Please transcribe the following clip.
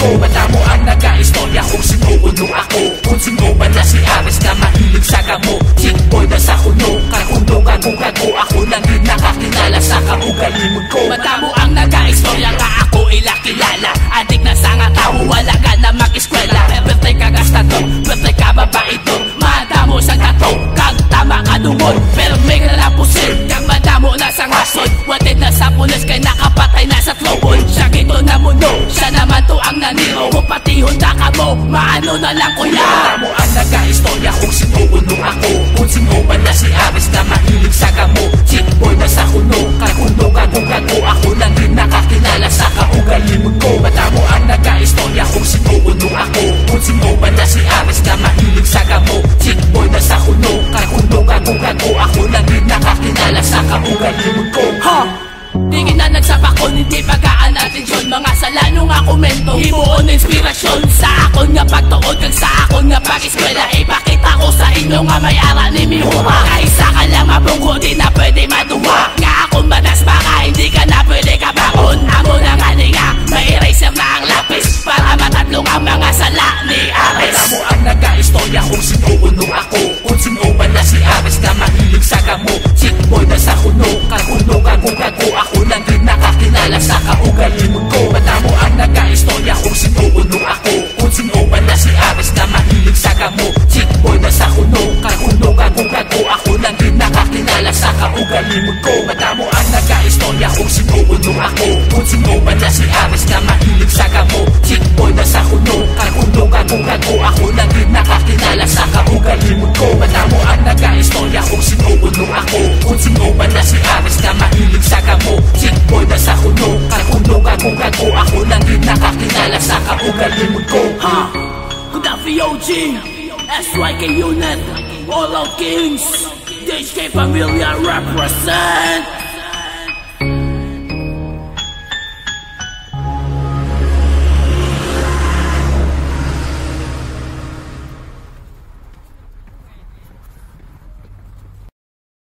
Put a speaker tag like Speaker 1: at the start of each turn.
Speaker 1: ko. Madamo ang nag-aistorya kung sinuuno ako, kung sino ba na si Ares na mahilig sa gamo. Chick boy na sa kuno, kakundo kago. Ako lang din nakakilala sa kaugalimod ko.
Speaker 2: Madamo ang nag-aistorya nga ako ilakilala. Adik na sa nga tao, wala ka na mag-eskwela. Birthday ka gastado, birthday ka babae to. Madamo sa tato, kag tama ka dungol. Pero may nalapusin, kag madamo na sa ngason. Wanted na sa pulis, kay nakapatay na sa tlobon. Siya gito na mundo, siya naman to ang naniro. Kung pati hunda ka mo, maano na lang kuya.
Speaker 1: Madamo ang nag-aistorya kung sinuuno ako, kung sino ba na si Ares na mahilig sa gamo. Chick boy na sa kuno, kakundo kago. Ako lang din nakakilala sa kaugalimod ko. Madamo ang nag-aistorya kung sinuuno ako, kung sino ba na si Ares na mahilig sa gamo. Chick boy na sa kuno, kakundo kago. Ako lang din nakakilala sa kaugalimod ko.
Speaker 2: Tingin na nagsapakon, hindi pagkaan atensyon. Mga sala nung komento, himuon inspirasyon. Sa akon nga pagtuod, kag sa akon nga pag-eskwela. Ipakita ko sa inyo nga may ara ni Mihura. Kaisa ka lang mabunggo, di na pwede maduwa. Nga akong manas baka hindi ka na pwede kabangon. Amo na nga ni nga, may eraser na ang lapis, para matatlong ang mga sala ni Ares.
Speaker 1: Madamo ang nag-aistorya kung sinuuno ako, kung sino ba na si Ares na mahilig sa gamo. Chick boy na sa kuno, kakundo kago. Ako lang din nakakilala sa kaugalimod ko. Madamo ang nag-aistorya kung sinuuno ako, kung sino ba na si Ares na mahilig sa gamo. Chick boy na sa kuno, kakundo kago. Ako lang din nakakilala sa kaugalimod ko. Madamo ang nag-aistorya kung sinuuno ako, kung sino ba na si Ares na mahilig sa gamo. Chick boy na sa kuno, kakundo kago. Ako lang din nakakilala sa kaugalimod ko. Madamo ang nag-aistorya kung sinuuno ako, kung sino ba na si Ares na mahilig sa gamo. Chick boy na sa kuno, kakundo kago. Ako lang din nakakilala sa kaugalimod ko.
Speaker 2: Gaddafi OG, SYK Unit, All Out Kings, DHK Familia represent.